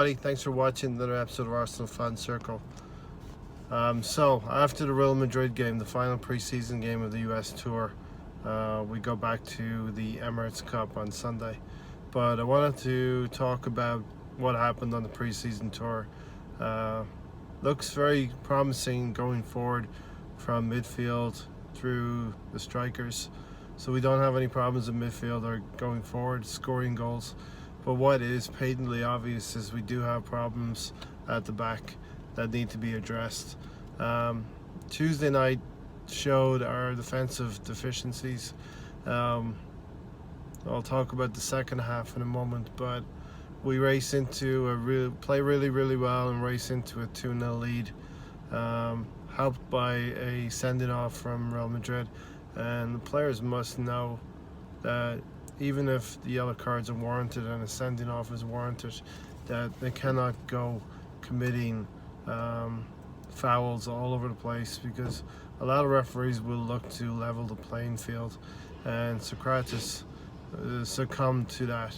everybody, thanks for watching another episode of Arsenal Fan Circle. So after the Real Madrid game, the final pre-season game of the US Tour, we go back to the Emirates Cup on Sunday. But I wanted to talk about what happened on the pre-season tour. Looks very promising going forward from midfield through the strikers. So we don't have any problems in midfield or going forward, scoring goals. But what is patently obvious is we do have problems at the back that need to be addressed. Tuesday night showed our defensive deficiencies. I'll talk about the second half in a moment, but we race into play really well and race into a 2-0 lead, helped by a sending off from Real Madrid. And the players must know that even if the yellow cards are warranted and a sending off is warranted, that they cannot go committing fouls all over the place, because a lot of referees will look to level the playing field, and Socrates succumbed to that.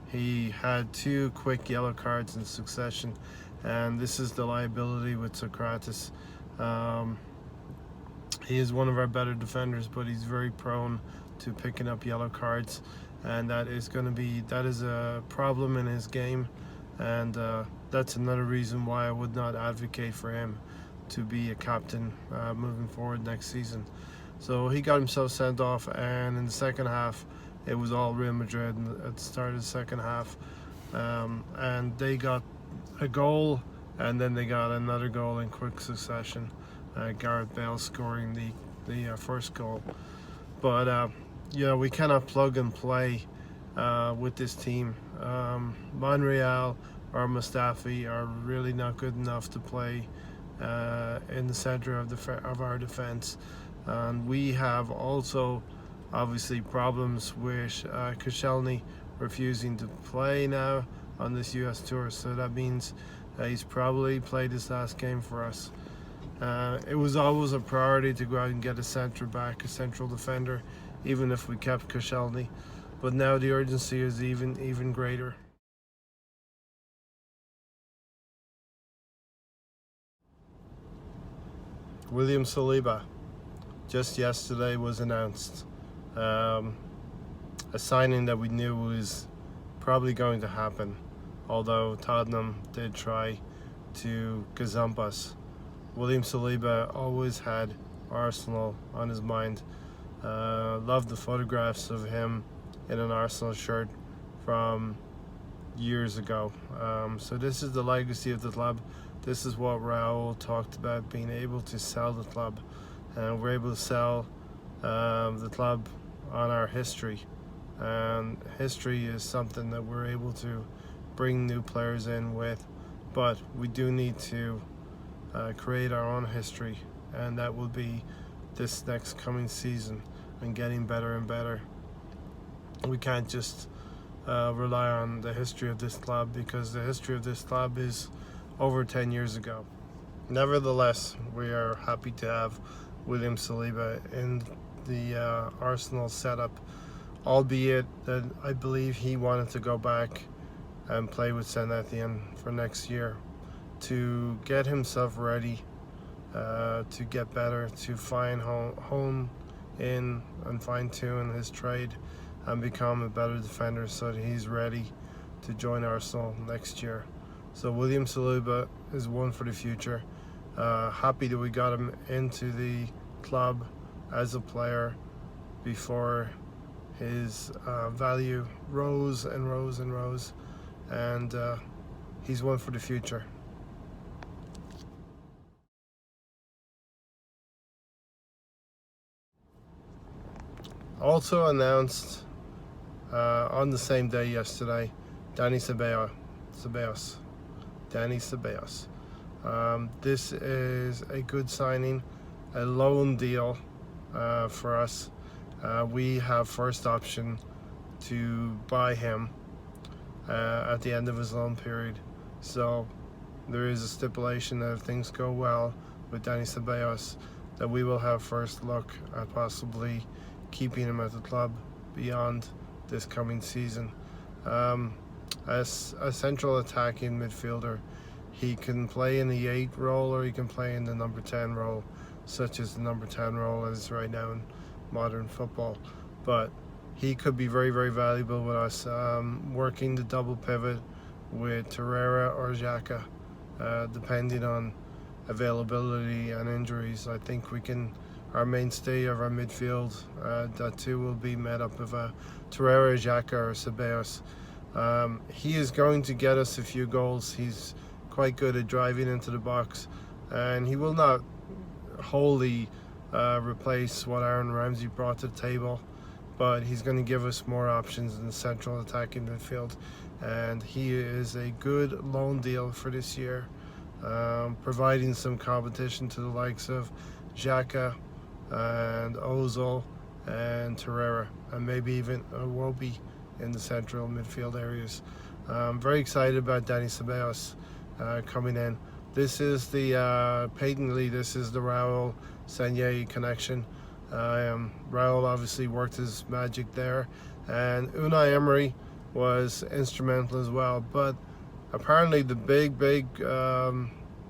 He had 2 quick yellow cards in succession, and this is the liability with Socrates. He is one of our better defenders, but he's very prone to picking up yellow cards, and that is a problem in his game, and that's another reason why I would not advocate for him to be a captain moving forward next season. So he got himself sent off, and in the second half it was all Real Madrid at the start of the second half, and they got a goal and then they got another goal in quick succession. Gareth Bale scoring the first goal. But we cannot plug and play with this team. Monreal or Mustafi are really not good enough to play in the center of our defense, and we have also obviously problems with Koscielny refusing to play now on this US Tour, so that means he's probably played his last game for us. It was always a priority to go out and get a centre back, a central defender, even if we kept Koscielny, but now the urgency is even greater. William Saliba just yesterday was announced. A signing that we knew was probably going to happen, although Tottenham did try to gazump us. William Saliba always had Arsenal on his mind. Loved the photographs of him in an Arsenal shirt from years ago. So this is the legacy of the club. This is what Raul talked about, being able to sell the club, and we're able to sell the club on our history. And history is something that we're able to bring new players in with, but we do need to create our own history, and that will be this next coming season, and getting better and better. We can't just rely on the history of this club, because the history of this club is over 10 years ago. Nevertheless, we are happy to have William Saliba in the Arsenal setup, albeit that I believe he wanted to go back and play with Saint Etienne for next year to get himself ready, to get better, to hone in and fine-tune his trade and become a better defender, so that he's ready to join Arsenal next year. So William Saliba is one for the future. Happy that we got him into the club as a player before his value rose and rose and rose, and he's one for the future. Also announced on the same day yesterday, Danny Ceballos. This is a good signing, a loan deal for us. We have first option to buy him at the end of his loan period. So there is a stipulation that if things go well with Danny Ceballos, that we will have first look at possibly keeping him at the club beyond this coming season. as a central attacking midfielder. He can play in the 8 role or he can play in the number 10 role, such as the number 10 role is right now in modern football. But he could be very, very valuable with us, working the double pivot with Torreira or Xhaka, depending on availability and injuries. I think our mainstay of our midfield, that too will be made up of Torreira, Xhaka or Ceballos. He is going to get us a few goals. He's quite good at driving into the box, and he will not wholly replace what Aaron Ramsey brought to the table, but he's going to give us more options in the central attacking midfield, and he is a good loan deal for this year, providing some competition to the likes of Xhaka and Ozil and Torreira, and maybe even Iwobi in the central midfield areas. I'm very excited about Dani Ceballos coming in. This is patently this is the Raul Sanllehi connection. Raul obviously worked his magic there, and Unai Emery was instrumental as well. But apparently the big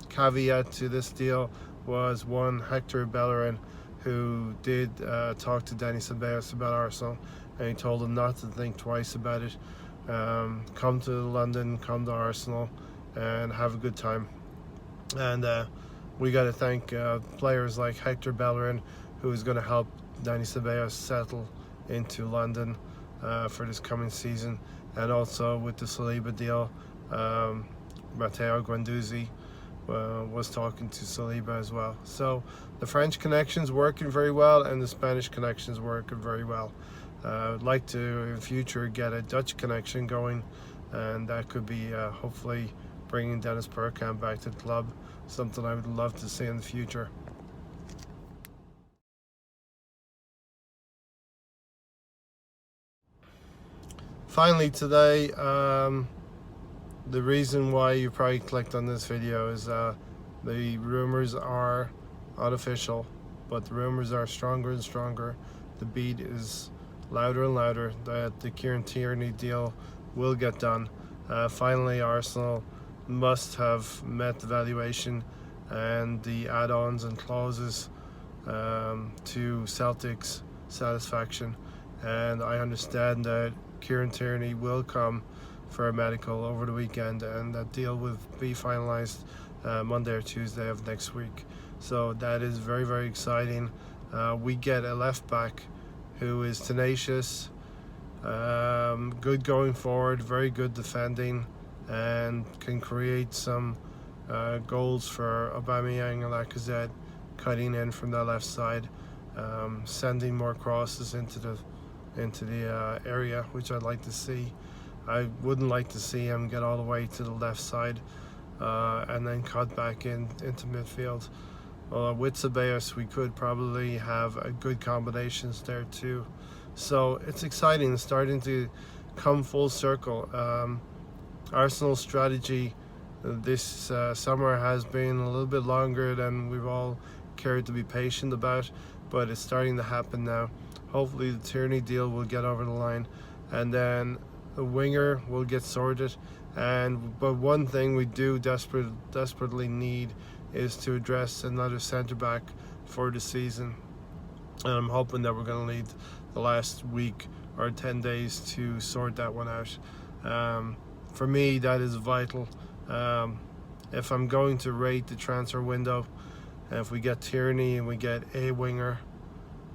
caveat to this deal was one Hector Bellerin, who did talk to Dani Ceballos about Arsenal, and he told him not to think twice about it. Come to London, come to Arsenal, and have a good time. And we got to thank players like Hector Bellerin, who is going to help Dani Ceballos settle into London for this coming season, and also with the Saliba deal, Matteo Guendouzi was talking to Saliba as well. So the French connection's working very well, and the Spanish connection's working very well. I'd like to in future get a Dutch connection going, and that could be hopefully bringing Dennis Bergkamp back to the club, something I would love to see in the future. Finally today, the reason why you probably clicked on this video is the rumors are unofficial, but the rumors are stronger and stronger. The beat is louder and louder that the Kieran Tierney deal will get done. Finally, Arsenal must have met the valuation and the add-ons and clauses to Celtic's satisfaction, and I understand that Kieran Tierney will come for a medical over the weekend, and that deal will be finalized Monday or Tuesday of next week. So that is very, very exciting. We get a left back who is tenacious, good going forward, very good defending, and can create some goals for Aubameyang and Lacazette, cutting in from the left side, sending more crosses into the area, which I'd like to see. I wouldn't like to see him get all the way to the left side and then cut back into midfield. With Ceballos, we could probably have a good combinations there too. So it's exciting, it's starting to come full circle. Arsenal's strategy this summer has been a little bit longer than we've all cared to be patient about, but it's starting to happen now. Hopefully the Tierney deal will get over the line, and then the winger will get sorted. But one thing we do desperately need is to address another centre-back for the season, and I'm hoping that we're going to need the last week or 10 days to sort that one out. For me, that is vital. If I'm going to rate the transfer window, and if we get Tierney and we get a winger,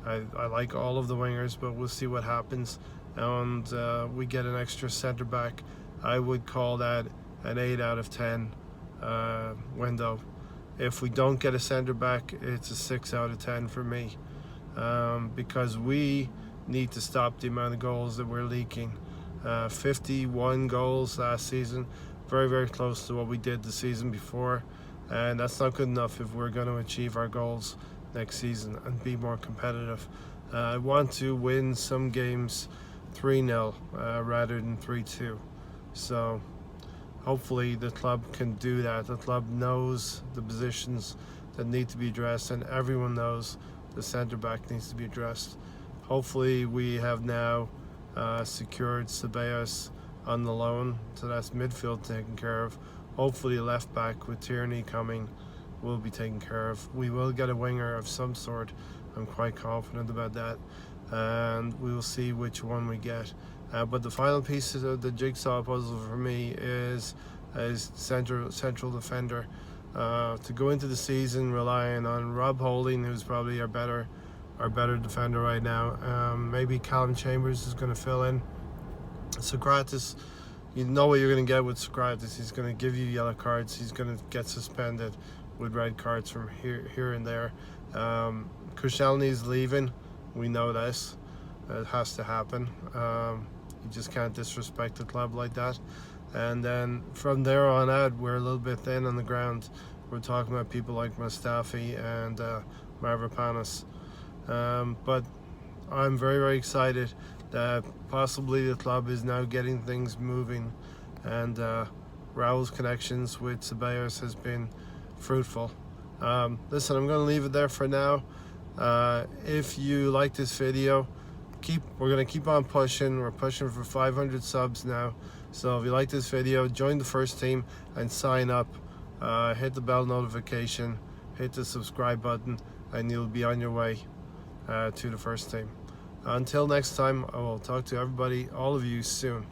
I like all of the wingers, but we'll see what happens, and we get an extra centre-back, I would call that an 8 out of 10 window. If we don't get a centre-back, it's a 6 out of 10 for me, because we need to stop the amount of goals that we're leaking. 51 goals last season, very, very close to what we did the season before, and that's not good enough if we're going to achieve our goals next season and be more competitive. I want to win some games 3-0 rather than 3-2. So hopefully the club can do that. The club knows the positions that need to be addressed, and everyone knows the centre-back needs to be addressed. Hopefully we have now secured Ceballos on the loan, so that's midfield taken care of. Hopefully left back with Tierney coming will be taken care of. We will get a winger of some sort. I'm quite confident about that, and we will see which one we get. But the final piece of the jigsaw puzzle for me is central defender. To go into the season relying on Rob Holding, who's probably our better defender right now. Maybe Callum Chambers is going to fill in. Socrates, you know what you're going to get with Socrates. He's going to give you yellow cards. He's going to get suspended with red cards from here and there. Koscielny is leaving. We know this. It has to happen. You just can't disrespect a club like that. And then from there on out, we're a little bit thin on the ground. We're talking about people like Mustafi and Mavropanos. But I'm very, very excited that possibly the club is now getting things moving, and Raul's connections with Ceballos has been fruitful. Listen, I'm going to leave it there for now. If you like this video, we're going to keep on pushing. We're pushing for 500 subs now. So if you like this video, join the first team and sign up. Hit the bell notification, hit the subscribe button, and you'll be on your way to the first team. Until next time, I will talk to everybody, all of you, soon.